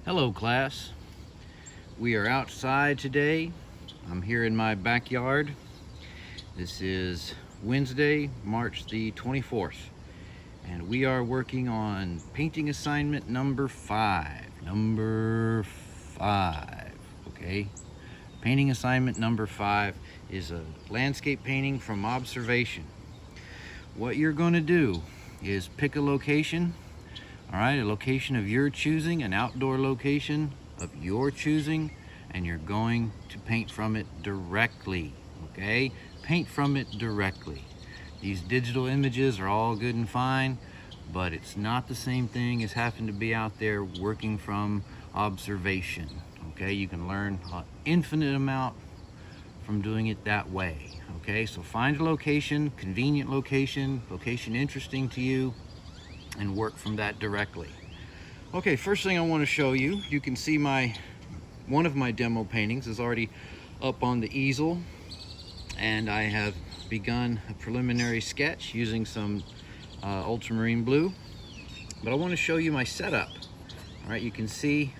Hello class, we are outside today. I'm here in my backyard. This is Wednesday, March the 24th, and we are working on painting assignment number 5. Okay? Painting assignment number 5 is a landscape painting from observation. What you're going to do is pick a location. Alright, a location of your choosing, an outdoor location of your choosing, and you're going to paint from it directly, okay? Paint from it directly. These digital images are all good and fine, but it's not the same thing as having to be out there working from observation, okay? You can learn an infinite amount from doing it that way, okay? So find a location, convenient location, location interesting to you, and work from that directly. Okay, first thing I want to show you, you can see one of my demo paintings is already up on the easel, and I have begun a preliminary sketch using some ultramarine blue. But I want to show you my setup. All right, you can see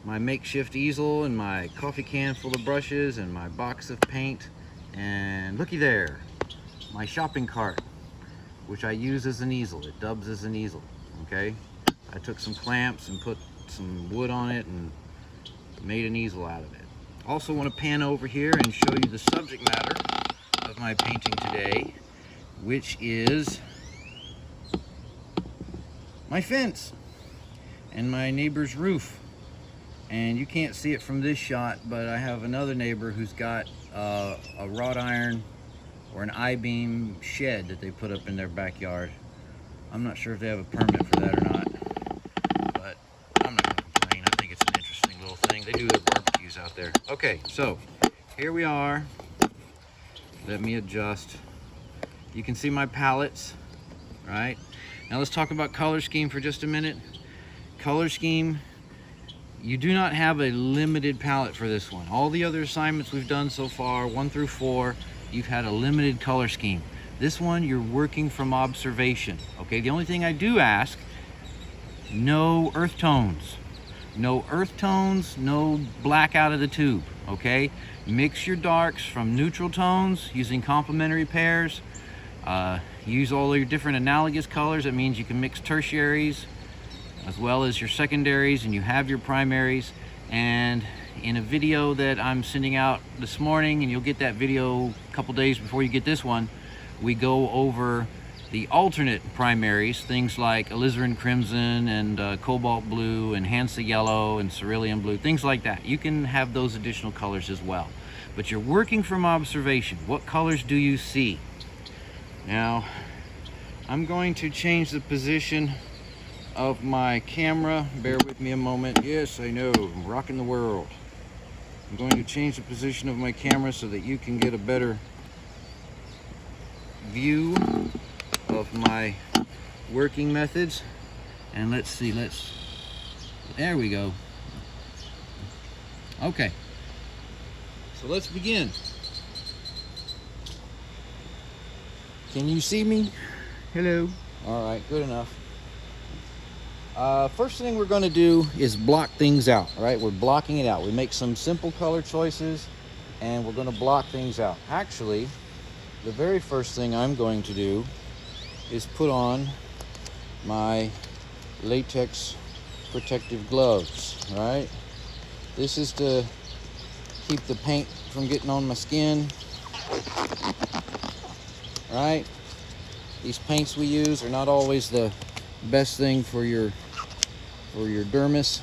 my makeshift easel and my coffee can full of brushes and my box of paint, and looky there, my shopping cart, which I use as an easel. It dubs as an easel, okay? I took some clamps and put some wood on it and made an easel out of it. Also want to pan over here and show you the subject matter of my painting today, which is my fence and my neighbor's roof. And you can't see it from this shot, but I have another neighbor who's got a wrought iron or an I-beam shed that they put up in their backyard. I'm not sure if they have a permit for that or not, but I'm not gonna complain. I think it's an interesting little thing. They do their barbecues out there. Okay, so here we are. Let me adjust. You can see my palettes, right? Now let's talk about color scheme for just a minute. Color scheme, you do not have a limited palette for this one. All the other assignments we've done so far, 1 through 4, you've had a limited color scheme. This one, you're working from observation, okay? The only thing I do ask, no earth tones. No earth tones, no black out of the tube, okay? Mix your darks from neutral tones using complementary pairs. Use all your different analogous colors. That means you can mix tertiaries as well as your secondaries, and you have your primaries. And in a video that I'm sending out this morning, and you'll get that video a couple days before you get this one, we go over the alternate primaries, things like alizarin crimson and cobalt blue and Hansa yellow and cerulean blue, things like that. You can have those additional colors as well. But you're working from observation. What colors do you see? Now, I'm going to change the position of my camera. Bear with me a moment. Yes, I know, I'm rocking the world. I'm going to change the position of my camera so that you can get a better view of my working methods. And let's see, there we go. Okay, so let's begin. Can you see me? Hello. All right, good enough. First thing we're going to do is block things out. All right, we're blocking it out. We make some simple color choices, and we're going to block things out. Actually, the very first thing I'm going to do is put on my latex protective gloves. All right, this is to keep the paint from getting on my skin. All right, these paints we use are not always the best thing for your dermis,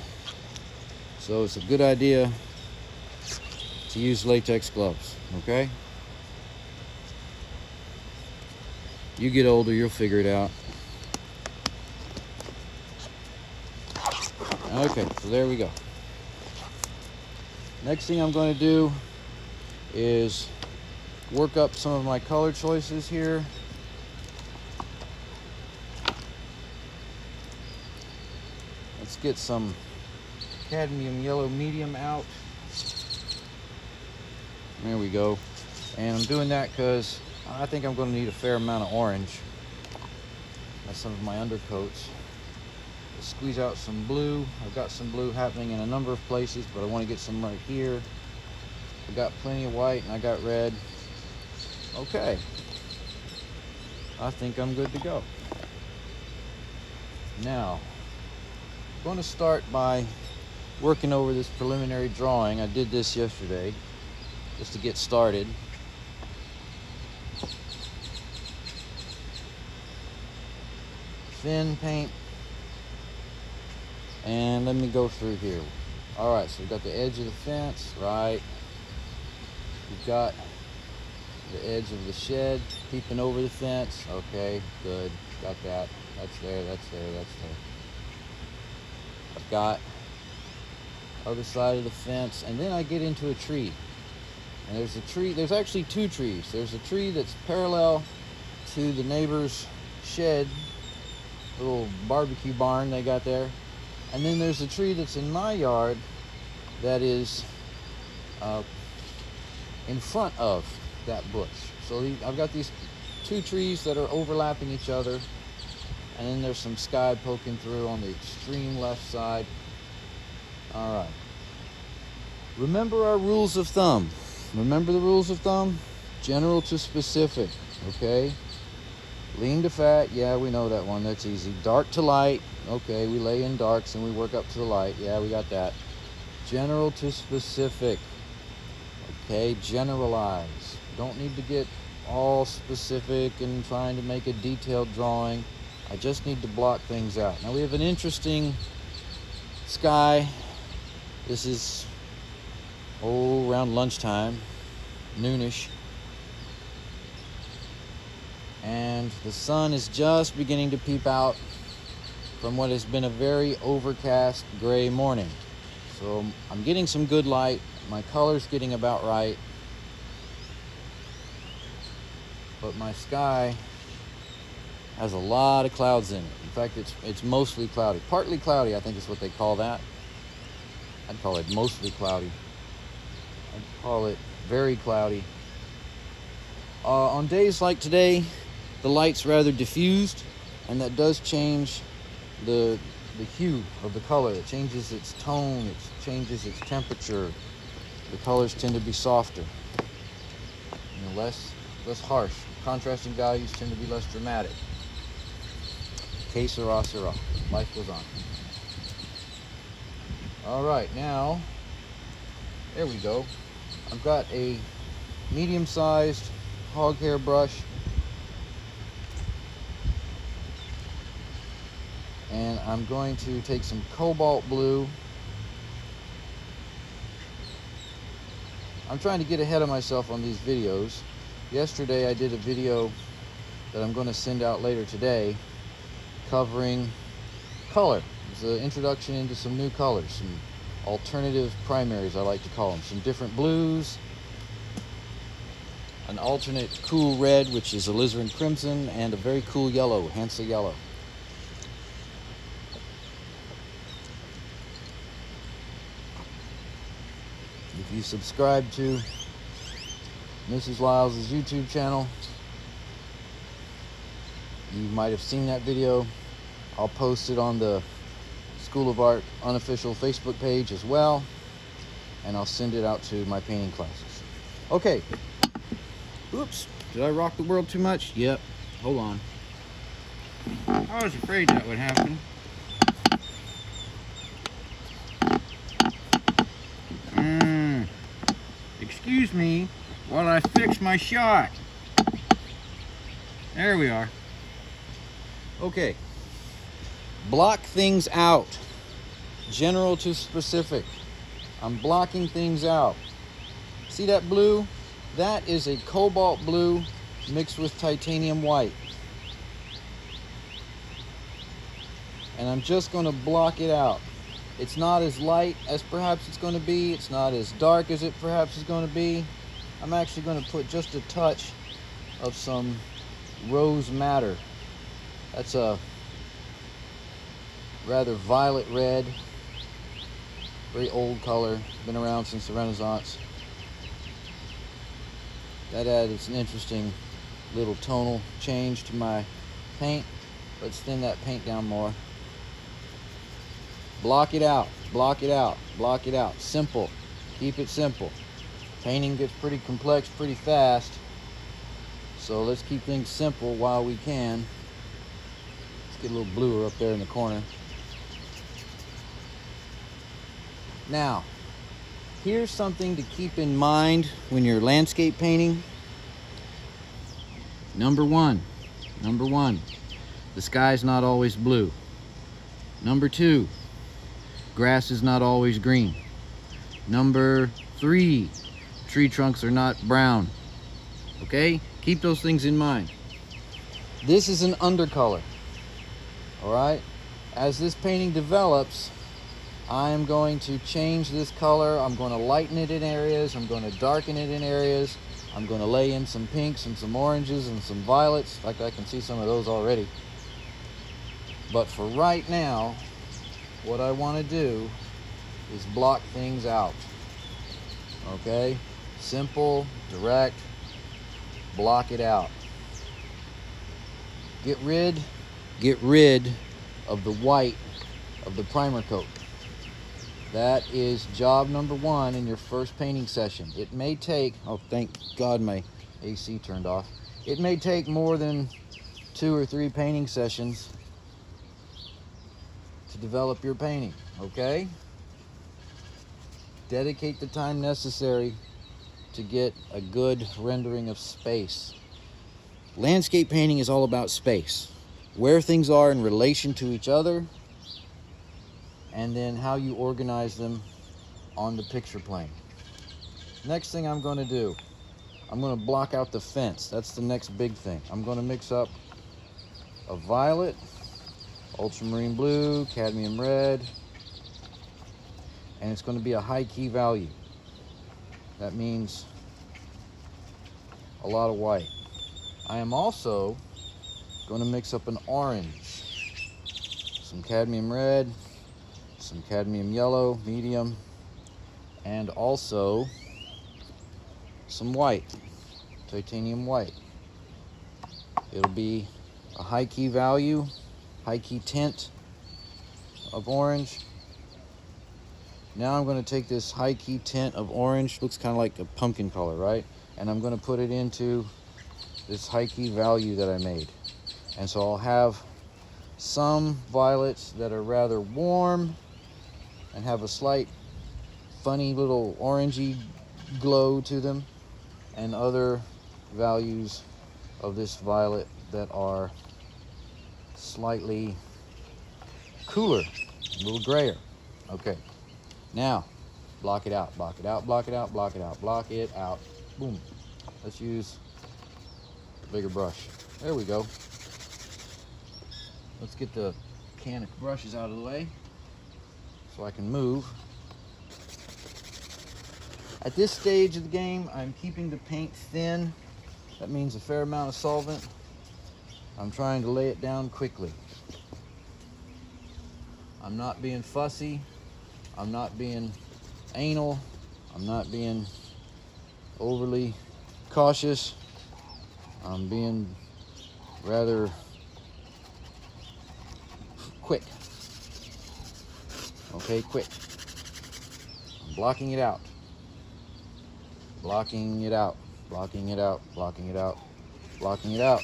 so it's a good idea to use latex gloves. Okay, you get older, you'll figure it out. Okay, so there we go. Next thing I'm going to do is work up some of my color choices here. Let's get some cadmium yellow medium out. There we go. And I'm doing that because I think I'm going to need a fair amount of orange. That's some of my undercoats. squeeze out some blue. I've got some blue happening in a number of places, but I want to get some right here. I got plenty of white and I got red. Okay, I think I'm good to go. Now, I'm going to start by working over this preliminary drawing. I did this yesterday just to get started. Thin paint. And let me go through here. All right, so we've got the edge of the fence, right? We've got the edge of the shed peeping over the fence. Okay, good. Got that. That's there, that's there, that's there. I've got other side of the fence, and then I get into a tree. And there's a tree, there's actually two trees. There's a tree that's parallel to the neighbor's shed, little barbecue barn they got there. And then there's a tree that's in my yard that is in front of that bush. So I've got these two trees that are overlapping each other, and then there's some sky poking through on the extreme left side. All right. Remember our rules of thumb. Remember the rules of thumb? General to specific, okay? Lean to fat, yeah, we know that one, that's easy. Dark to light, okay, we lay in darks and we work up to the light, yeah, we got that. General to specific, okay, generalize. Don't need to get all specific and trying to make a detailed drawing. I just need to block things out. Now we have an interesting sky. This is, around lunchtime, noonish. And the sun is just beginning to peep out from what has been a very overcast gray morning. So I'm getting some good light. My color's getting about right. But my sky has a lot of clouds in it. In fact, it's mostly cloudy. Partly cloudy, I think is what they call that. I'd call it mostly cloudy. I'd call it very cloudy. On days like today, the light's rather diffused, and that does change the hue of the color. It changes its tone, it changes its temperature. The colors tend to be softer, less harsh. Contrasting values tend to be less dramatic. Que sera, sera. Life goes on. All right, now, there we go. I've got a medium-sized hog hair brush, and I'm going to take some cobalt blue. I'm trying to get ahead of myself on these videos. Yesterday I did a video that I'm going to send out later today covering color. It's an introduction into some new colors, some alternative primaries I like to call them, some different blues, an alternate cool red, which is alizarin crimson, and a very cool yellow, Hansa yellow. If you subscribe to Mrs. Lyles' YouTube channel, you might have seen that video. I'll post it on the School of Art unofficial Facebook page as well, and I'll send it out to my painting classes. Okay. Oops, did I rock the world too much? Yep, hold on. I was afraid that would happen. Excuse me while I fix my shot. There we are. Okay. Block things out. General to specific. I'm blocking things out. See that blue? That is a cobalt blue mixed with titanium white. And I'm just going to block it out. It's not as light as perhaps it's going to be. It's not as dark as it perhaps is going to be. I'm actually going to put just a touch of some rose madder. That's a rather violet red, very old color, been around since the Renaissance. That adds an interesting little tonal change to my paint. Let's thin that paint down more. Block it out, block it out, block it out. Simple. Keep it simple. Painting gets pretty complex pretty fast. So let's keep things simple while we can. Let's get a little bluer up there in the corner. Now, here's something to keep in mind when you're landscape painting. Number one, the sky's not always blue. Number two, grass is not always green. Number three, tree trunks are not brown. Okay? Keep those things in mind. This is an undercolor. All right? As this painting develops, I am going to change this color. I'm going to lighten it in areas. I'm going to darken it in areas. I'm going to lay in some pinks and some oranges and some violets. In fact, I can see some of those already. But for right now, what I want to do is block things out. Okay? Simple, direct, block it out. Get rid of the white of the primer coat. That is job number one in your first painting session. It may take, oh thank God my AC turned off. It may take more than 2 or 3 painting sessions to develop your painting, okay? Dedicate the time necessary to get a good rendering of space. Landscape painting is all about space. Where things are in relation to each other, and then how you organize them on the picture plane. Next thing I'm going to do, I'm going to block out the fence. That's the next big thing. I'm going to mix up a violet, ultramarine blue, cadmium red, and it's going to be a high key value. That means a lot of white. I am also going to mix up an orange, some cadmium red, some cadmium yellow, medium, and also some white, titanium white. It'll be a high key value, high key tint of orange. Now I'm going to take this high key tint of orange, looks kind of like a pumpkin color, right? And I'm going to put it into this high key value that I made. And so I'll have some violets that are rather warm and have a slight funny little orangey glow to them, and other values of this violet that are slightly cooler, a little grayer. Okay, now block it out, block it out, block it out, block it out, block it out. Boom. Let's use a bigger brush. There we go. Let's get the can of brushes out of the way so I can move. At this stage of the game, I'm keeping the paint thin. That means a fair amount of solvent. I'm trying to lay it down quickly. I'm not being fussy. I'm not being anal. I'm not being overly cautious. I'm being rather quick. Okay, quick. I'm blocking it out. Blocking it out. Blocking it out. Blocking it out. Blocking it out.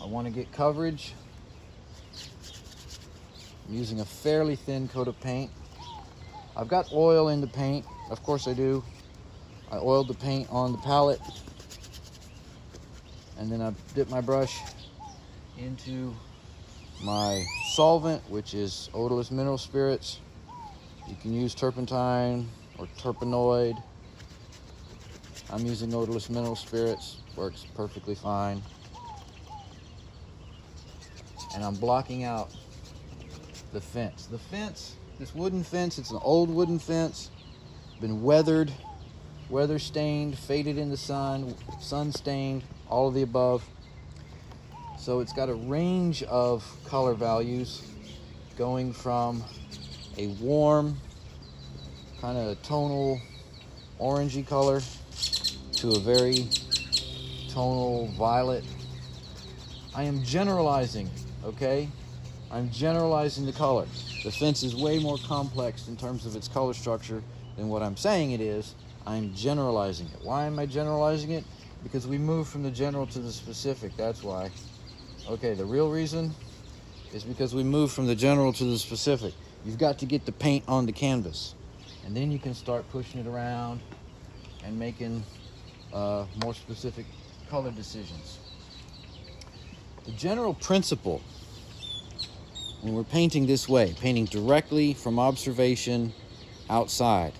I want to get coverage. I'm using a fairly thin coat of paint. I've got oil in the paint. Of course I do. I oiled the paint on the palette. And then I dip my brush into my solvent, which is odorless mineral spirits. You can use turpentine or terpenoid. I'm using odorless mineral spirits. Works perfectly fine. And I'm blocking out the fence. The fence, this wooden fence, it's an old wooden fence. Been weathered, weather stained, faded in the sun, sun stained, all of the above. So it's got a range of color values going from a warm, kind of tonal, orangey color to a very tonal violet. I am generalizing, okay? I'm generalizing the color. The fence is way more complex in terms of its color structure than what I'm saying it is. I'm generalizing it. Why am I generalizing it? Because we move from the general to the specific, that's why. Okay, the real reason is because we move from the general to the specific. You've got to get the paint on the canvas, and then you can start pushing it around and making more specific color decisions. The general principle when we're painting this way, painting directly from observation outside,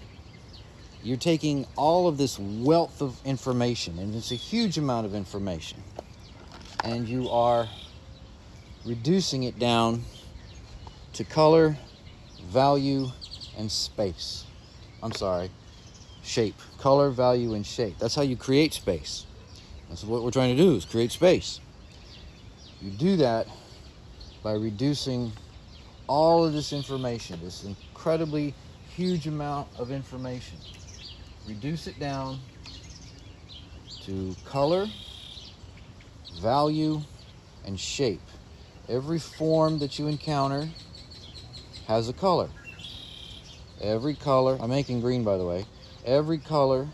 you're taking all of this wealth of information, and it's a huge amount of information, and you are reducing it down to color, value, and space. I'm sorry, shape. Color, value, and shape. That's how you create space. That's what we're trying to do, is create space. You do that by reducing all of this information, this incredibly huge amount of information. Reduce it down to color, value, and shape. Every form that you encounter has a color. Every color, I'm making green by the way, every color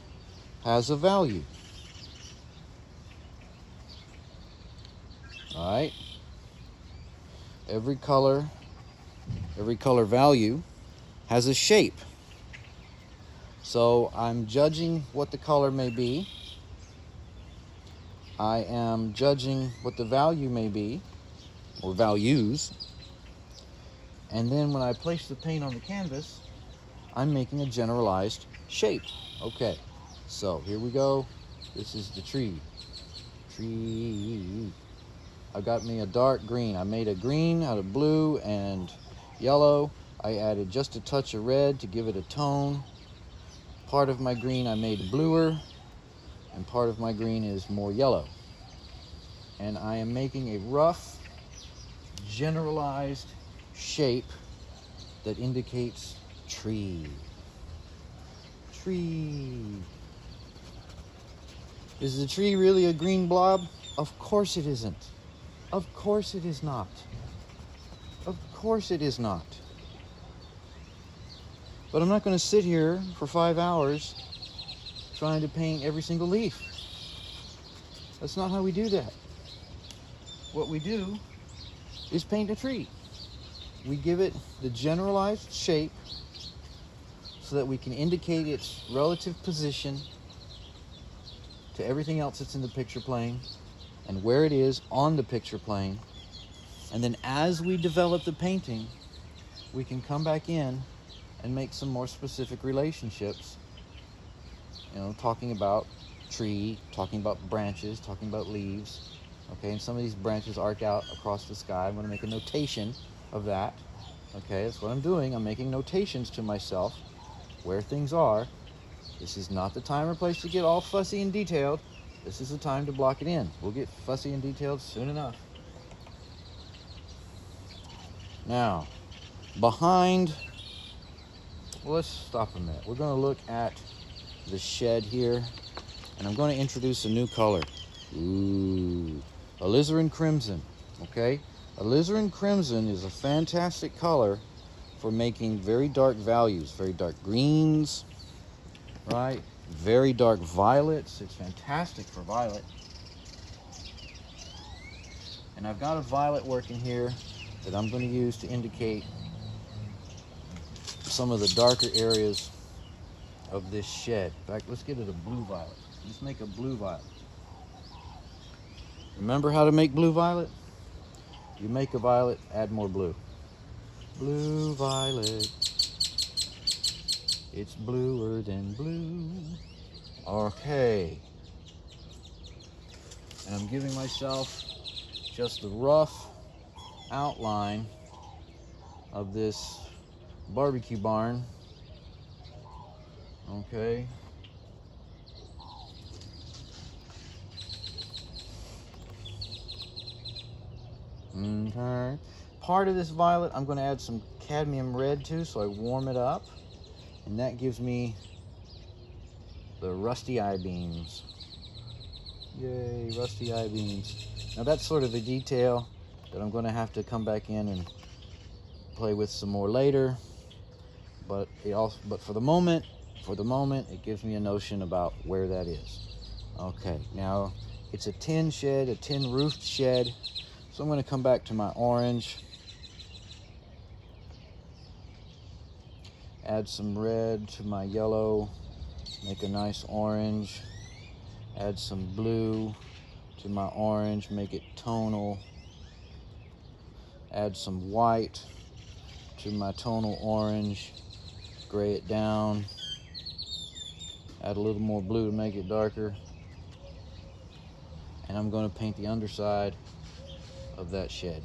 has a value. All right? Every color value has a shape. So I'm judging what the color may be. I am judging what the value may be, or values. And then when I place the paint on the canvas, I'm making a generalized shape. Okay, so here we go. This is the tree. I got me a dark green. I made a green out of blue and yellow. I added just a touch of red to give it a tone. Part of my green I made bluer, and part of my green is more yellow. And I am making a rough, generalized shape that indicates tree. Tree. Is the tree really a green blob? Of course it isn't. Of course it is not. Of course it is not. But I'm not going to sit here for 5 hours trying to paint every single leaf. That's not how we do that. What we do is paint a tree. We give it the generalized shape so that we can indicate its relative position to everything else that's in the picture plane and where it is on the picture plane. And then as we develop the painting, we can come back in and make some more specific relationships, talking about tree, talking about branches, talking about leaves. Okay, and some of these branches arc out across the sky. I'm going to make a notation of that. Okay, that's what I'm doing. I'm making notations to myself where things are. This is not the time or place to get all fussy and detailed. This is the time to block it in. We'll get fussy and detailed soon enough. Now, let's stop a minute. We're going to look at the shed here, and I'm going to introduce a new color. Ooh, alizarin crimson. Okay, alizarin crimson is a fantastic color for making very dark values, very dark greens, right? Very dark violets. It's fantastic for violet. And I've got a violet working here that I'm going to use to indicate some of the darker areas of this shed. In fact, let's get it a blue violet. Let's make a blue violet. Remember how to make blue violet? You make a violet, add more blue. Blue violet. It's bluer than blue. Okay. And I'm giving myself just the rough outline of this barbecue barn. Okay. Okay. Part of this violet I'm going to add some cadmium red to, so I warm it up, and that gives me the rusty I-beams. Yay, rusty I-beams. Now that's sort of a detail that I'm going to have to come back in and play with some more later, but for the moment, it gives me a notion about where that is. Okay, now it's a tin shed, a tin roofed shed. So I'm going to come back to my orange, add some red to my yellow, make a nice orange, add some blue to my orange, make it tonal, add some white to my tonal orange, gray it down, add a little more blue to make it darker, and I'm going to paint the underside of that shed.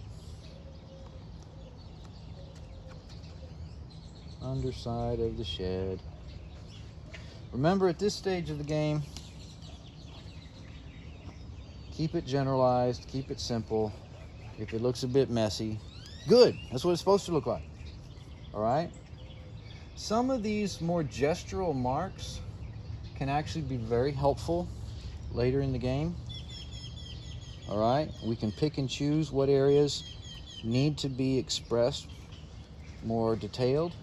Underside of the shed. Remember, at this stage of the game, keep it generalized, keep it simple. If it looks a bit messy, good. That's what it's supposed to look like. All right? Some of these more gestural marks can actually be very helpful later in the game. All right? We can pick and choose what areas need to be expressed more detailed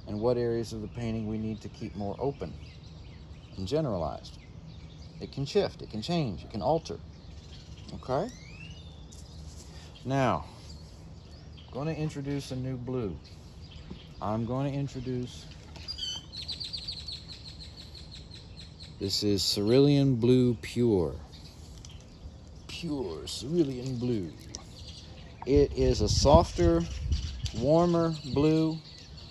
and what areas of the painting we need to keep more open and generalized. It can shift, it can change, it can alter. Okay? Now, I'm going to introduce a new blue. I'm going to introduce, this is Cerulean Blue Pure. Pure cerulean blue. It is a softer, warmer blue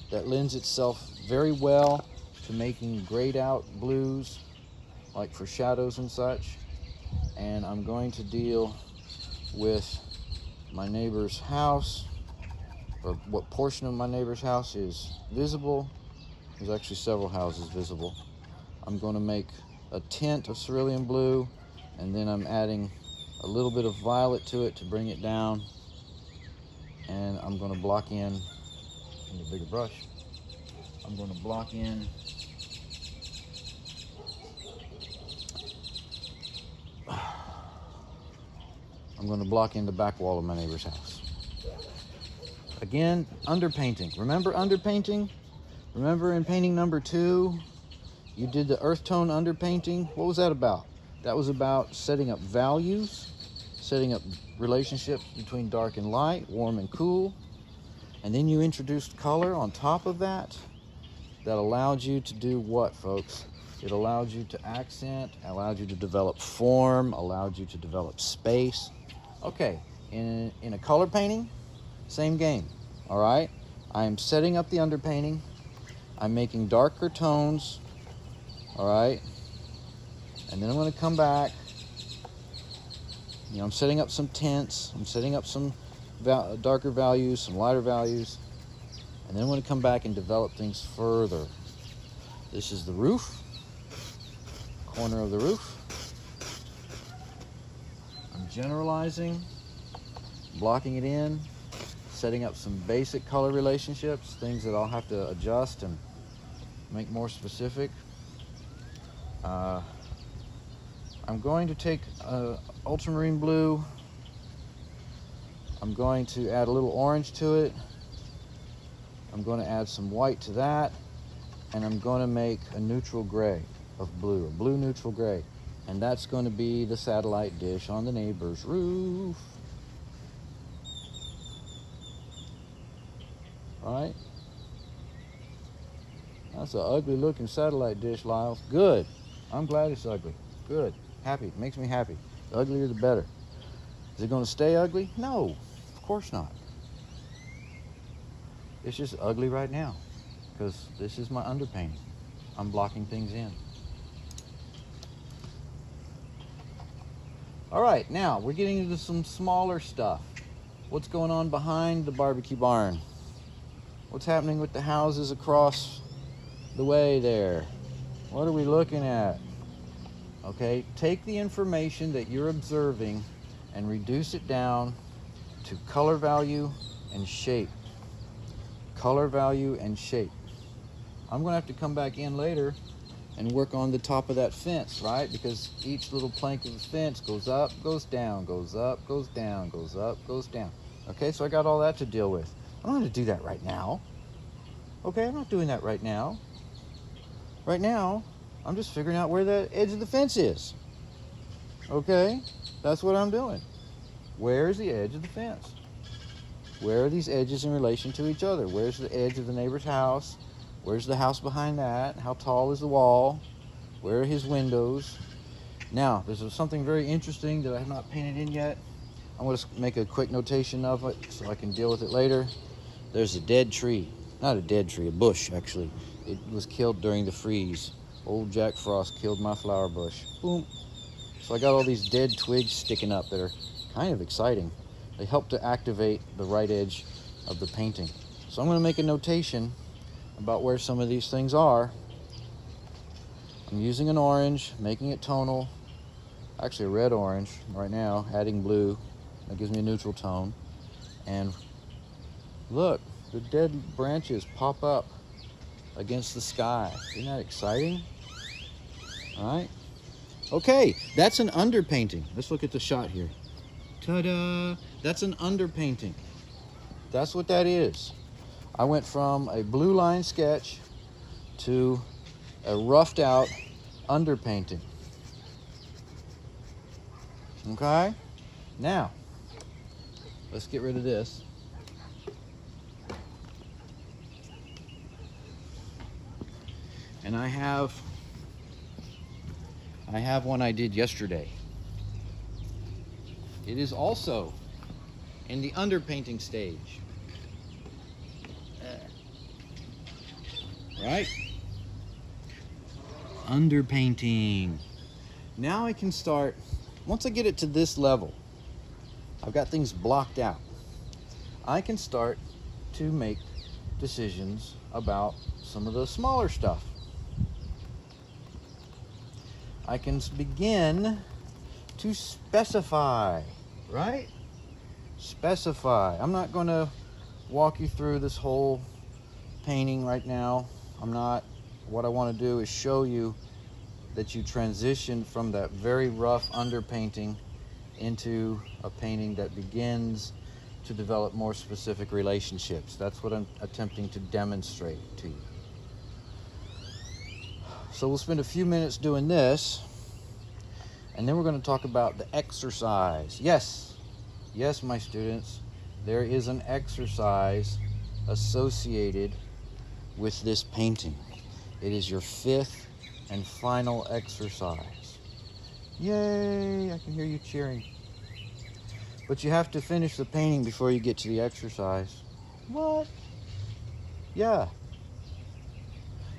that lends itself very well to making grayed out blues, like for shadows and such. And I'm going to deal with my neighbor's house, or what portion of my neighbor's house is visible. There's actually several houses visible. I'm going to make a tint of cerulean blue, and then I'm adding a little bit of violet to it to bring it down, and I'm going to block in a bigger brush. I'm going to block in the back wall of my neighbor's house. Again, underpainting. Remember underpainting? Remember in painting number 2, you did the earth tone underpainting? What was that about? That was about setting up values, setting up relationships between dark and light, warm and cool. And then you introduced color on top of that. That allowed you to do what, folks? It allowed you to accent, allowed you to develop form, allowed you to develop space. Okay, in a color painting, same game, all right? I am setting up the underpainting. I'm making darker tones, all right? And then I'm going to come back. I'm setting up some tints. I'm setting up some darker values, some lighter values. And then I'm going to come back and develop things further. This is the roof, corner of the roof. I'm generalizing, blocking it in, setting up some basic color relationships, things that I'll have to adjust and make more specific. I'm going to take ultramarine blue. I'm going to add a little orange to it. I'm going to add some white to that, and I'm going to make a neutral gray of blue, a blue neutral gray. And that's going to be the satellite dish on the neighbor's roof. All right? That's an ugly looking satellite dish, Lyles. Good. I'm glad it's ugly. Good. Happy. Makes me happy. The uglier the better. Is it going to stay ugly? No, of course not. It's just ugly right now because this is my underpainting. I'm blocking things in. All right, now we're getting into some smaller stuff. What's going on behind the barbecue barn? What's happening with the houses across the way there? What are we looking at? Okay, take the information that you're observing and reduce it down to color value and shape. Color value and shape. I'm going to have to come back in later and work on the top of that fence, right? Because each little plank of the fence goes up, goes down, goes up, goes down, goes up, goes down. Okay, so I got all that to deal with. I'm not going to do that right now. Okay, I'm not doing that right now. Right now, I'm just figuring out where the edge of the fence is. Okay, that's what I'm doing. Where is the edge of the fence? Where are these edges in relation to each other? Where's the edge of the neighbor's house? Where's the house behind that? How tall is the wall? Where are his windows? Now, there's something very interesting that I have not painted in yet. I'm going to make a quick notation of it so I can deal with it later. There's a dead tree. Not a dead tree, a bush, actually. It was killed during the freeze. Old Jack Frost killed my flower bush. Boom. So I got all these dead twigs sticking up that are kind of exciting. They help to activate the right edge of the painting. So I'm going to make a notation about where some of these things are. I'm using an orange, making it tonal. Actually a red-orange right now, adding blue. That gives me a neutral tone. And look, the dead branches pop up against the sky. Isn't that exciting? All right. Okay, that's an underpainting. Let's look at the shot here. Ta-da! That's an underpainting. That's what that is. I went from a blue line sketch to a roughed out underpainting. Okay? Now, let's get rid of this. And I have one I did yesterday. It is also in the underpainting stage. Right? Underpainting. Now I can start, once I get it to this level, I've got things blocked out. I can start to make decisions about some of the smaller stuff. I can begin to specify, right? Specify. I'm not going to walk you through this whole painting right now. I'm not. What I want to do is show you that you transition from that very rough underpainting into a painting that begins to develop more specific relationships. That's what I'm attempting to demonstrate to you. So we'll spend a few minutes doing this, and then we're going to talk about the exercise. Yes, my students, there is an exercise associated with this painting. It is your fifth and final exercise. Yay, I can hear you cheering. But you have to finish the painting before you get to the exercise. What? Yeah.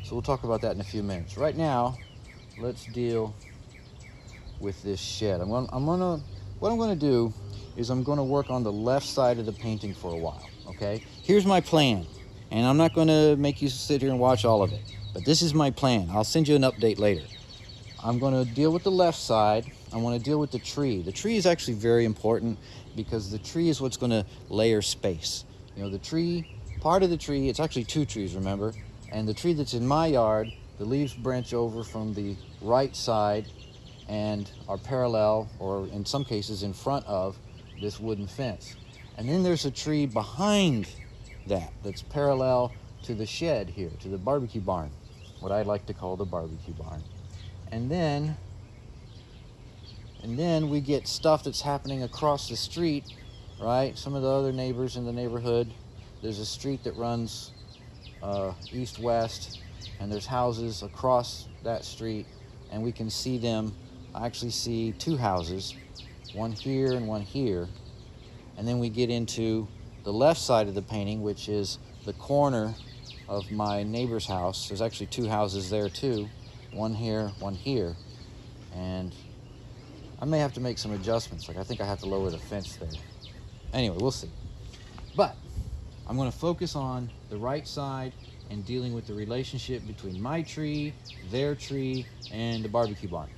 So we'll talk about that in a few minutes. Right now, let's deal with this shed. What I'm gonna do is I'm gonna work on the left side of the painting for a while, okay? Here's my plan, and I'm not gonna make you sit here and watch all of it, but this is my plan. I'll send you an update later. I'm gonna deal with the left side. I wanna deal with the tree. The tree is actually very important because the tree is what's gonna layer space. You know, the tree, part of the tree, it's actually two trees, remember? And the tree that's in my yard, the leaves branch over from the right side and are parallel, or in some cases in front of, this wooden fence. And then there's a tree behind that that's parallel to the shed here, to the barbecue barn, what I like to call the barbecue barn. And then we get stuff that's happening across the street, right? Some of the other neighbors in the neighborhood, there's a street that runs east-west, and there's houses across that street, and we can see them. I actually see two houses, one here and one here. And then we get into the left side of the painting, which is the corner of my neighbor's house. There's actually two houses there too, one here, one here. And I may have to make some adjustments. Like I think I have to lower the fence there. Anyway, we'll see. But I'm going to focus on the right side and dealing with the relationship between my tree, their tree, and the barbecue barn.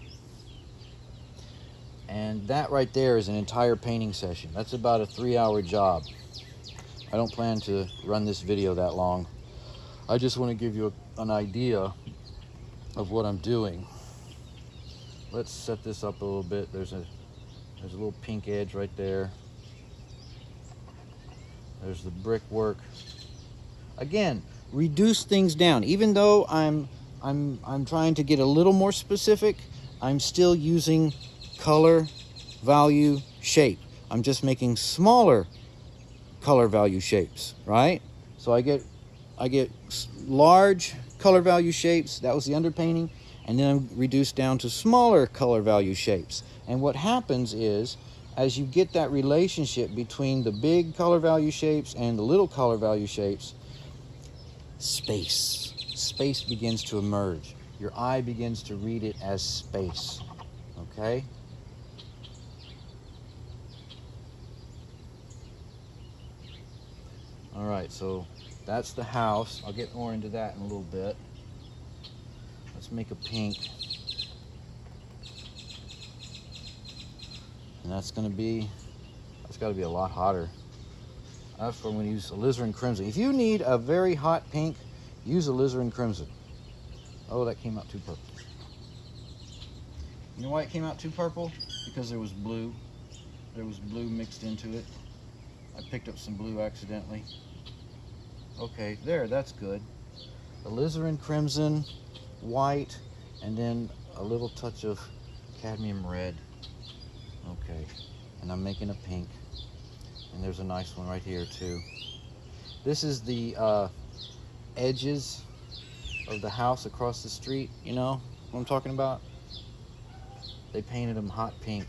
And that right there is an entire painting session. That's about a 3-hour job. I don't plan to run this video that long. I just want to give you an idea of what I'm doing. Let's set this up a little bit. There's a little pink edge right there. There's the brickwork. Again, reduce things down. Even though I'm trying to get a little more specific, I'm still using color, value, shape. I'm just making smaller color value shapes, right? So I get large color value shapes. That was the underpainting. And then I'm reduced down to smaller color value shapes. And what happens is, as you get that relationship between the big color value shapes and the little color value shapes, space begins to emerge. Your eye begins to read it as space. Okay? All right, so that's the house. I'll get more into that in a little bit. Let's make a pink. And that's got to be a lot hotter. That's where I'm going to use alizarin crimson. If you need a very hot pink, use alizarin crimson. Oh, that came out too purple. You know why it came out too purple? Because there was blue. There was blue mixed into it. I picked up some blue accidentally. Okay, there, that's good. Alizarin crimson, white, and then a little touch of cadmium red. Okay, and I'm making a pink. And there's a nice one right here too. This is the edges of the house across the street. You know what I'm talking about? They painted them hot pink.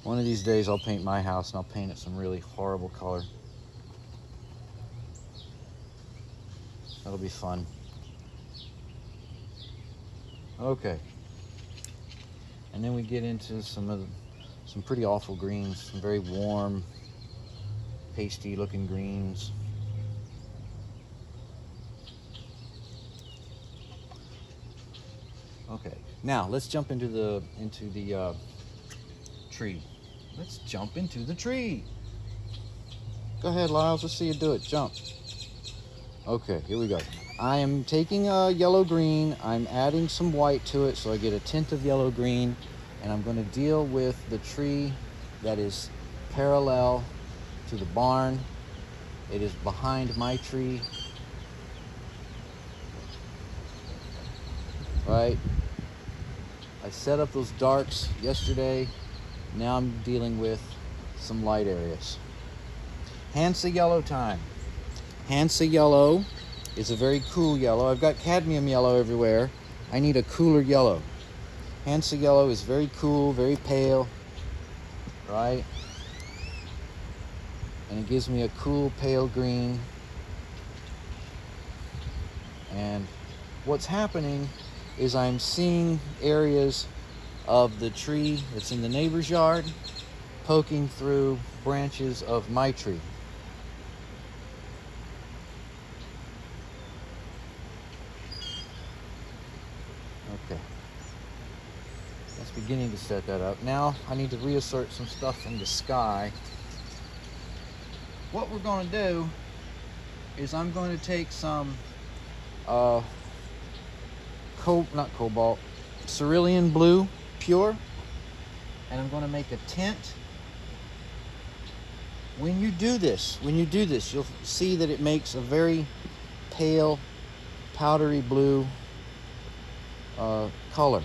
One of these days I'll paint my house and I'll paint it some really horrible color. That'll be fun. Okay. And then we get into some pretty awful greens, some very warm, pasty looking greens. Okay, now let's jump into the tree. Let's jump into the tree. Go ahead, Lyles, let's see you do it. Jump. Okay, here we go. I am taking a yellow green, I'm adding some white to it so I get a tint of yellow green, and I'm going to deal with the tree that is parallel to the barn. It is behind my tree. Right? I set up those darks yesterday. Now I'm dealing with some light areas. Hansa yellow time. Hansa yellow is a very cool yellow. I've got cadmium yellow everywhere. I need a cooler yellow. Hansa yellow is very cool, very pale, right? And it gives me a cool pale green. And what's happening is I'm seeing areas of the tree that's in the neighbor's yard poking through branches of my tree. Okay. That's beginning to set that up. Now I need to reassert some stuff from the sky. What we're going to do is I'm going to take some cerulean blue pure, and I'm going to make a tint. When you do this, you'll see that it makes a very pale, powdery blue color.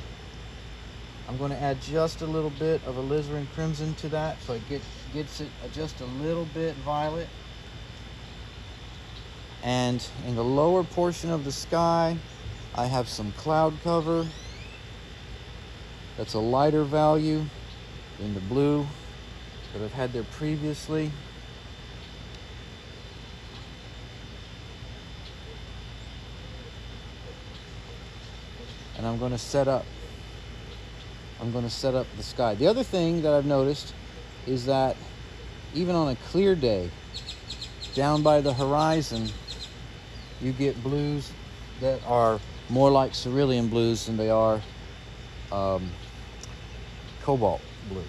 I'm going to add just a little bit of alizarin crimson to that so it gets it just a little bit violet. And in the lower portion of the sky, I have some cloud cover. That's a lighter value than the blue that I've had there previously. And I'm going to set up the sky. The other thing that I've noticed is that even on a clear day, down by the horizon, you get blues that are more like cerulean blues than they are cobalt blue.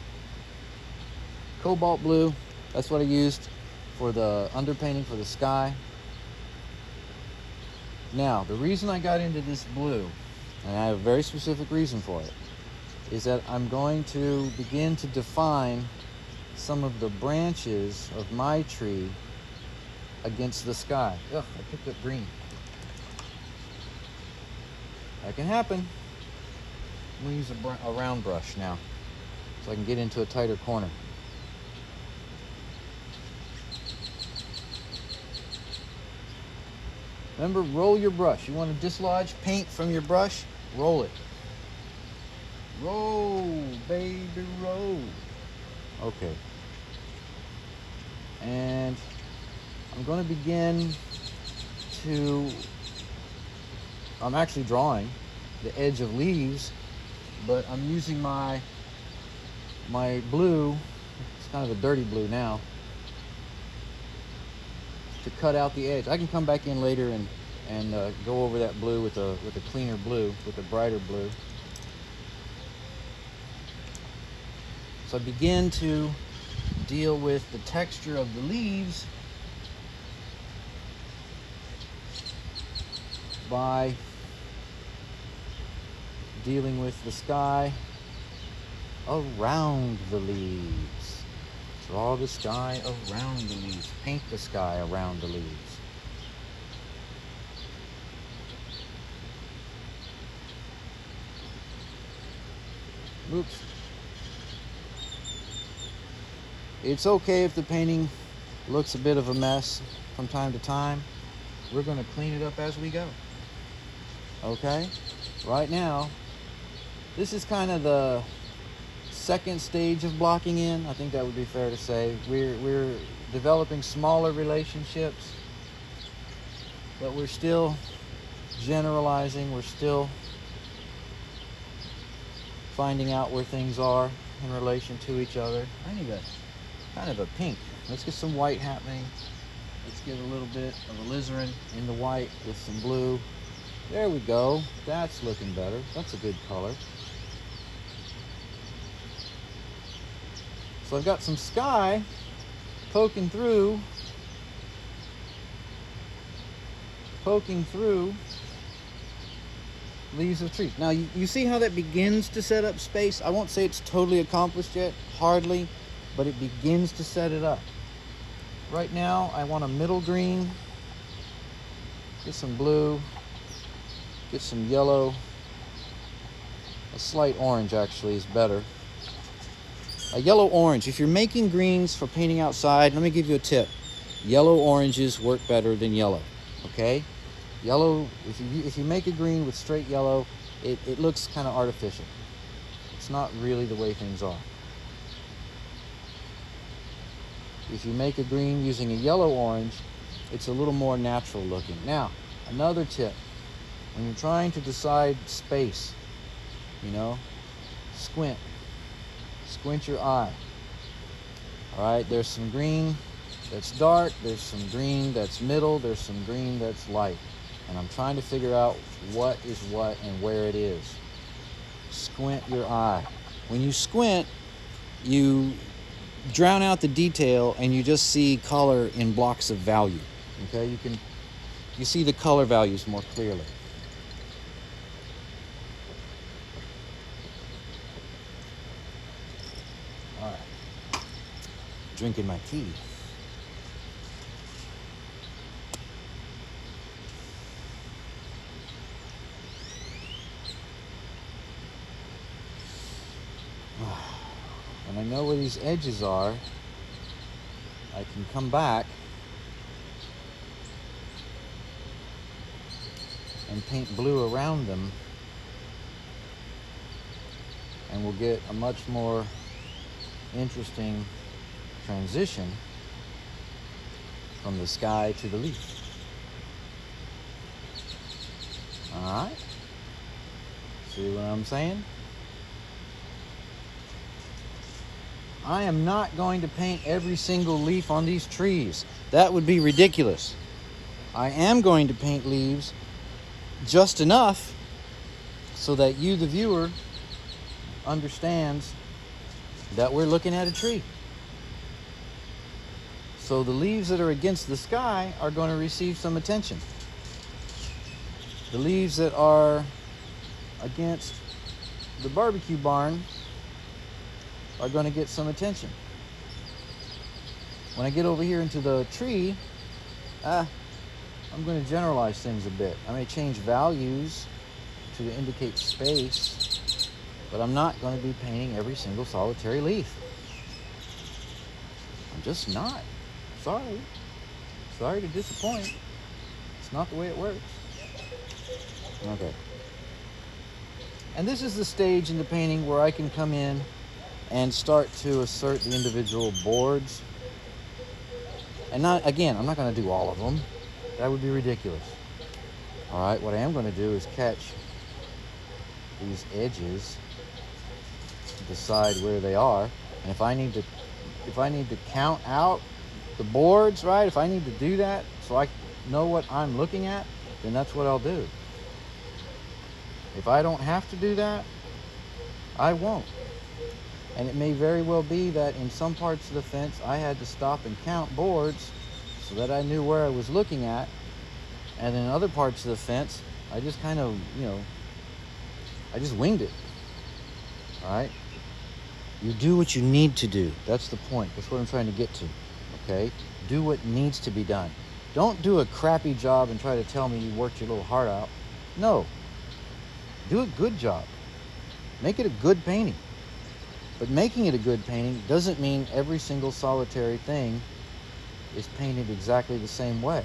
Cobalt blue, that's what I used for the underpainting for the sky. Now, the reason I got into this blue, and I have a very specific reason for it, is that I'm going to begin to define some of the branches of my tree against the sky. Ugh, I picked up green. That can happen. I'm going to use a round brush now so I can get into a tighter corner. Remember, roll your brush. You want to dislodge paint from your brush? Roll it. Roll, baby, roll. Okay. And I'm going to begin to, I'm actually drawing the edge of leaves, but I'm using my blue, it's kind of a dirty blue now, to cut out the edge. I can come back in later and go over that blue with a cleaner blue, with a brighter blue. So I begin to deal with the texture of the leaves by dealing with the sky around the leaves. Draw the sky around the leaves. Paint the sky around the leaves. Oops. It's okay if the painting looks a bit of a mess from time to time. We're going to clean it up as we go. Okay? Right now, this is kind of the second stage of blocking in. I think that would be fair to say. We're developing smaller relationships, but we're still generalizing. We're still finding out where things are in relation to each other. I need a kind of a pink. Let's get some white happening. Let's get a little bit of alizarin in the white with some blue. There we go. That's looking better. That's a good color. So I've got some sky poking through leaves of trees. Now you see how that begins to set up space? I won't say it's totally accomplished yet, hardly, but it begins to set it up. Right now I want a middle green, get some blue, get some yellow. A slight orange actually is better. A yellow orange. If you're making greens for painting outside, let me give you a tip. Yellow oranges work better than yellow. Okay? Yellow, if you make a green with straight yellow, it looks kind of artificial. It's not really the way things are. If you make a green using a yellow orange, it's a little more natural looking. Now, another tip. When you're trying to decide space, squint. Squint your eye. All right, there's some green that's dark, there's some green that's middle, there's some green that's light. And I'm trying to figure out what is what and where it is. Squint your eye. When you squint, you drown out the detail and you just see color in blocks of value. Okay, you see the color values more clearly. All right, drinking my tea. When I know where these edges are, I can come back and paint blue around them, and we'll get a much more interesting transition from the sky to the leaf. All right? See what I'm saying? I am not going to paint every single leaf on these trees. That would be ridiculous. I am going to paint leaves just enough so that you, the viewer, understands that we're looking at a tree. So the leaves that are against the sky are going to receive some attention. The leaves that are against the barbecue barn are going to get some attention. When I get over here into the tree, I'm going to generalize things a bit. I may change values to indicate space, but I'm not going to be painting every single solitary leaf. I'm just not. Sorry. Sorry to disappoint. It's not the way it works. Okay. And this is the stage in the painting where I can come in and start to assert the individual boards. And not, again, I'm not going to do all of them. That would be ridiculous. All right, what I am going to do is catch these edges, decide where they are, and if I need to count out the boards, right? If I need to do that so I know what I'm looking at, then that's what I'll do. If I don't have to do that, I won't. And it may very well be that in some parts of the fence, I had to stop and count boards so that I knew where I was looking at. And in other parts of the fence, I just kind of, I just winged it. All right? You do what you need to do. That's the point. That's what I'm trying to get to. Okay? Do what needs to be done. Don't do a crappy job and try to tell me you worked your little heart out. No. Do a good job. Make it a good painting. But making it a good painting doesn't mean every single solitary thing is painted exactly the same way.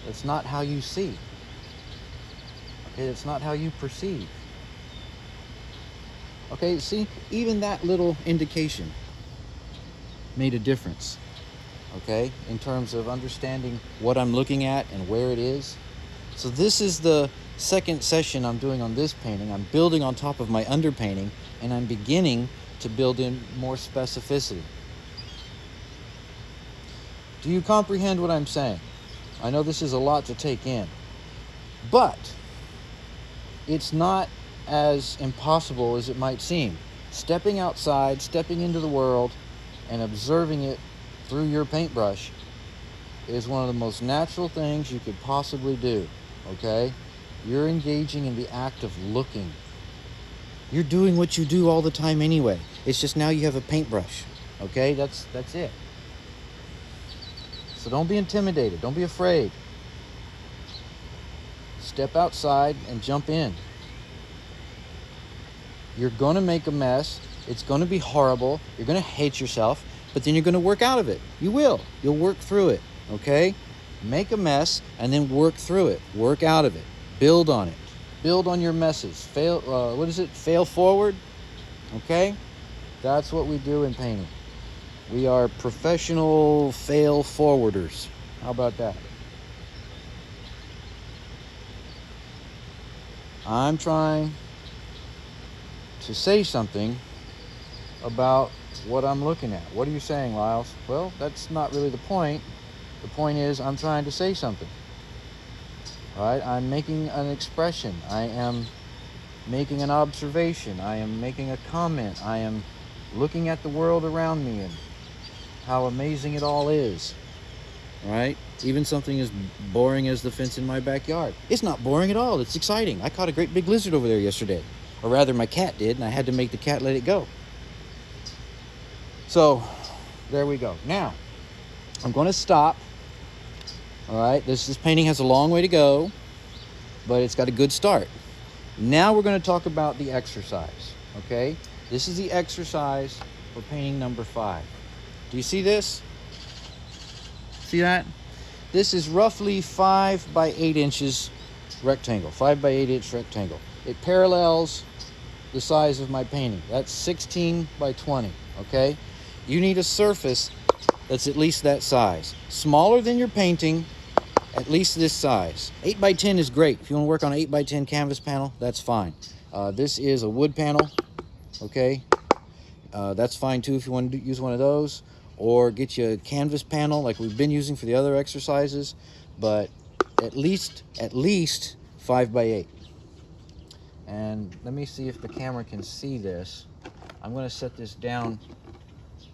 That's not how you see. Okay, that's not how you perceive. Okay, see, even that little indication made a difference. Okay, in terms of understanding what I'm looking at and where it is. So this is the second session I'm doing on this painting. I'm building on top of my underpainting, and I'm beginning to build in more specificity. Do you comprehend what I'm saying? I know this is a lot to take in, but it's not as impossible as it might seem. Stepping outside, stepping into the world, and observing it through your paintbrush is one of the most natural things you could possibly do, okay? You're engaging in the act of looking. You're doing what you do all the time anyway. It's just now you have a paintbrush, okay? That's it. So don't be intimidated. Don't be afraid. Step outside and jump in. You're going to make a mess. It's going to be horrible. You're going to hate yourself, but then you're going to work out of it. You will. You'll work through it, okay? Make a mess and then work through it. Work out of it. Build on it. Build on your messes. Fail forward, okay? That's what we do in painting. We are professional fail forwarders. How about that? I'm trying to say something about what I'm looking at. What are you saying, Lyles? Well, that's not really the point. The point is I'm trying to say something. All right? I'm making an expression. I am making an observation. I am making a comment. I am looking at the world around me and how amazing it all is. Right? Even something as boring as the fence in my backyard. It's not boring at all. It's exciting. I caught a great big lizard over there yesterday. Or rather, my cat did, and I had to make the cat let it go. So, there we go. Now, I'm going to stop. All right? This painting has a long way to go, but it's got a good start. Now we're going to talk about the exercise. Okay? This is the exercise for painting number 5. Do you see this? See that? This is roughly 5 by 8 inches rectangle. 5 by 8 inch rectangle. It parallels the size of my painting. That's 16 by 20. Okay? You need a surface that's at least that size. Smaller than your painting, at least this size. 8 by 10 is great. If you want to work on an 8 by 10 canvas panel, that's fine. This is a wood panel. Okay? That's fine too if you want to use one of those. Or get you a canvas panel like we've been using for the other exercises, but at least 5 by 8. And let me see if the camera can see this. I'm going to set this down.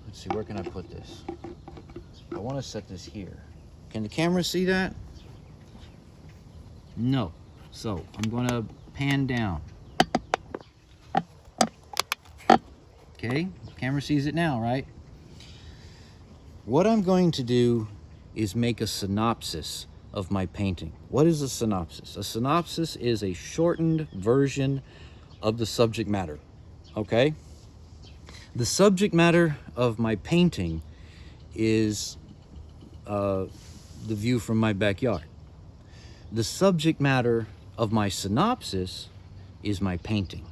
Let's see, where can I put this? I want to set this here. Can the camera see that? No. So I'm going to pan down. Okay, camera sees it now, right? what I'm going to do is make a synopsis of my painting. What is a synopsis? A synopsis is a shortened version of the subject matter, okay? The subject matter of my painting is the view from my backyard. The subject matter of my synopsis is my painting,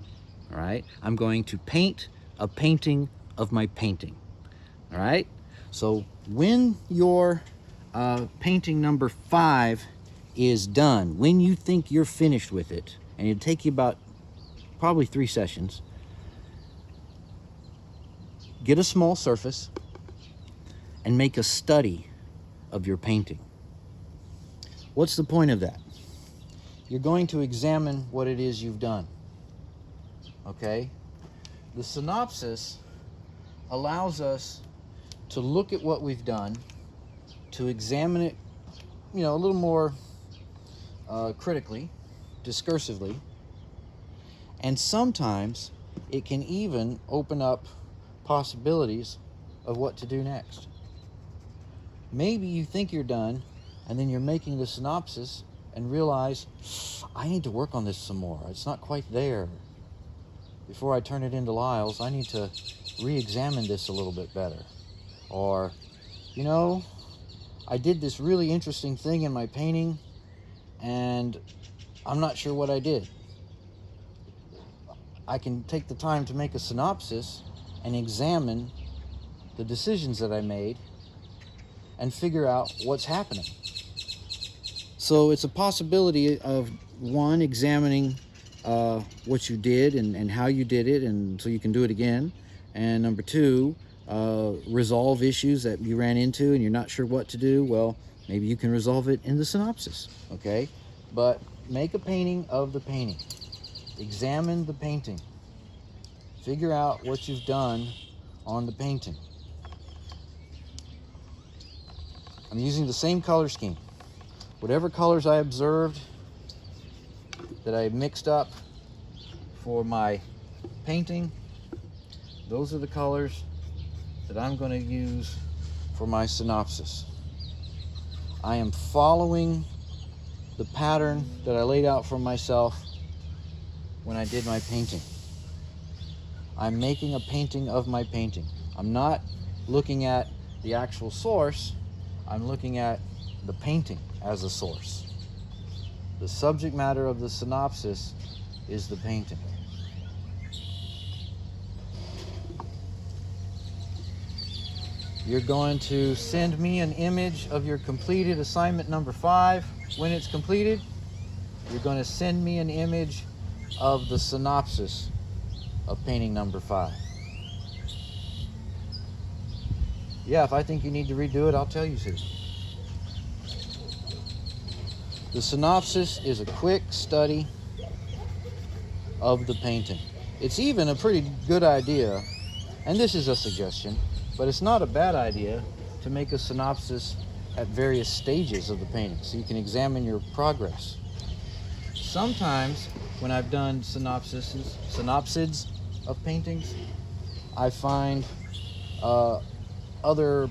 all right? I'm going to paint a painting of my painting, all right? So when your painting number 5 is done, when you think you're finished with it, and it'll take you about probably 3 sessions, get a small surface and make a study of your painting. What's the point of that? You're going to examine what it is you've done, okay? The synopsis allows us to look at what we've done, to examine it, you know, a little more critically, discursively, and sometimes it can even open up possibilities of what to do next. Maybe you think you're done, and then you're making the synopsis and realize, I need to work on this some more. It's not quite there. Before I turn it into Lyle's, I need to re-examine this a little bit better. Or, you know, I did this really interesting thing in my painting, and I'm not sure what I did. I can take the time to make a synopsis and examine the decisions that I made and figure out what's happening. So it's a possibility of, one, examining what you did and how you did it, and so you can do it again. And number 2, resolve issues that you ran into and you're not sure what to do. Well, maybe you can resolve it in the synopsis, okay? But make a painting of the painting. Examine the painting. Figure out what you've done on the painting. I'm using the same color scheme. Whatever colors I observed that I mixed up for my painting, those are the colors that I'm going to use for my synopsis. I am following the pattern that I laid out for myself when I did my painting. I'm making a painting of my painting. I'm not looking at the actual source, I'm looking at the painting as a source. The subject matter of the synopsis is the painting. You're going to send me an image of your completed assignment number 5. When it's completed, you're going to send me an image of the synopsis of painting number 5. Yeah, if I think you need to redo it, I'll tell you to. The synopsis is a quick study of the painting. It's even a pretty good idea, and this is a suggestion, but it's not a bad idea to make a synopsis at various stages of the painting so you can examine your progress. Sometimes when I've done synopsids of paintings, I find other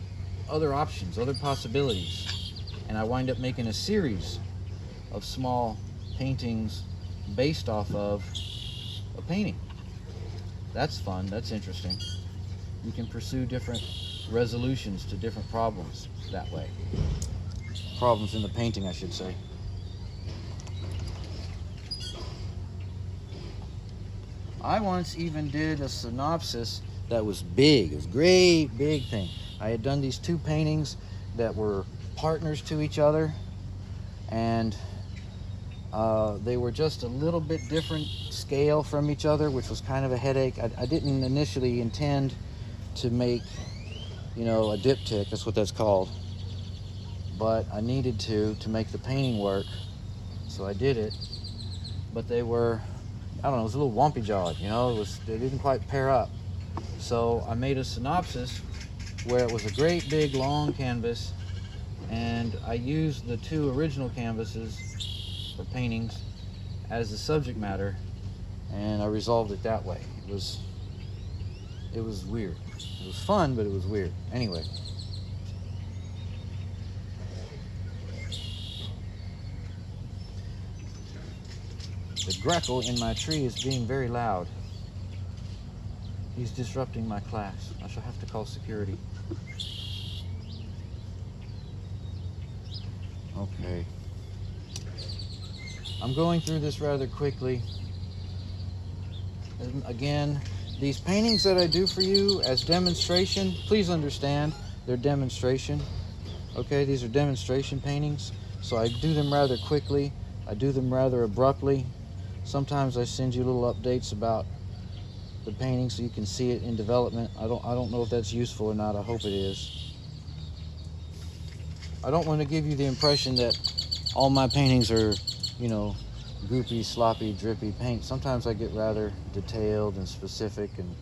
options, other possibilities, and I wind up making a series of small paintings based off of a painting. That's fun, that's interesting. You can pursue different resolutions to different problems that way. Problems in the painting, I should say. I once even did a synopsis that was big. It was a great big thing. I had done these 2 paintings that were partners to each other, and they were just a little bit different scale from each other, which was kind of a headache. I didn't initially intend to make, you know, a diptych, that's what that's called, but I needed to make the painting work, so I did it. But they were, I don't know, it was a little wumpy jawed, you know, they didn't quite pair up. So I made a synopsis where it was a great big long canvas, and I used the 2 original canvases for paintings as the subject matter, and I resolved it that way. It was weird. It was fun, but it was weird. Anyway, The Greco in my tree is being very loud. He's disrupting my class. I shall have to call security. Okay. I'm going through this rather quickly. And again, these paintings that I do for you as demonstration, please understand they're demonstration. Okay, these are demonstration paintings. So I do them rather quickly. I do them rather abruptly. Sometimes I send you little updates about the painting so you can see it in development. I don't know if that's useful or not. I hope it is. I don't want to give you the impression that all my paintings are, you know, goopy, sloppy, drippy paint. Sometimes I get rather detailed and specific and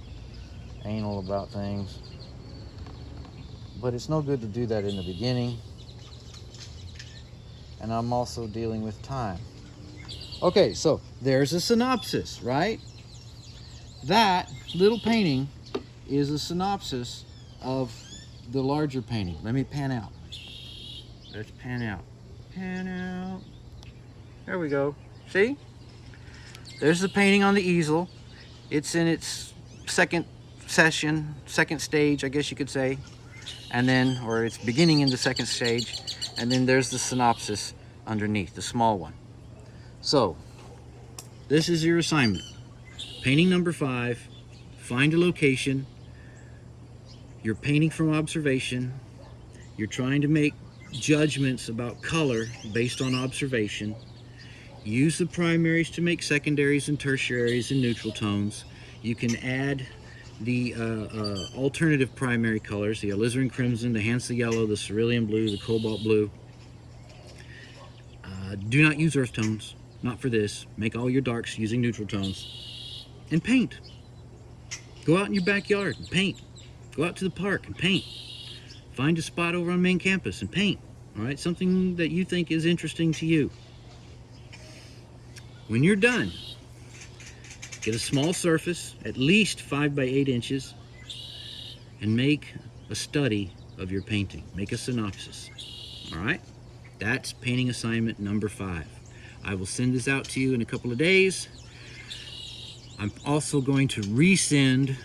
anal about things. But it's no good to do that in the beginning. And I'm also dealing with time. Okay, so there's a synopsis, right? That little painting is a synopsis of the larger painting. Let me pan out. Let's pan out. Pan out. There we go. See? There's the painting on the easel. It's in its second session, second stage, I guess you could say. And then, or it's beginning in the second stage. And then there's the synopsis underneath, the small one. So, this is your assignment. Painting number 5, find a location. You're painting from observation. You're trying to make judgments about color based on observation. Use the primaries to make secondaries and tertiaries and neutral tones. You can add the alternative primary colors, the alizarin crimson, the Hansa yellow, the cerulean blue, the cobalt blue. Do not use earth tones, not for this. Make all your darks using neutral tones. And paint. Go out in your backyard and paint. Go out to the park and paint. Find a spot over on main campus and paint. All right, something that you think is interesting to you. When you're done, get a small surface, at least 5 by 8 inches, and make a study of your painting. Make a synopsis. All right? That's painting assignment number 5. I will send this out to you in a couple of days. I'm also going to resend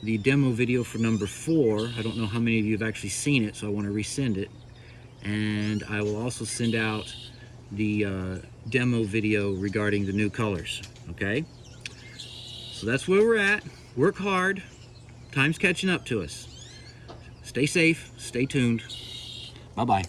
the demo video for number 4. I don't know how many of you have actually seen it, so I want to resend it. And I will also send out the demo video regarding the new colors. Okay? So that's where we're at. Work hard. Time's catching up to us. Stay safe. Stay tuned. Bye-bye.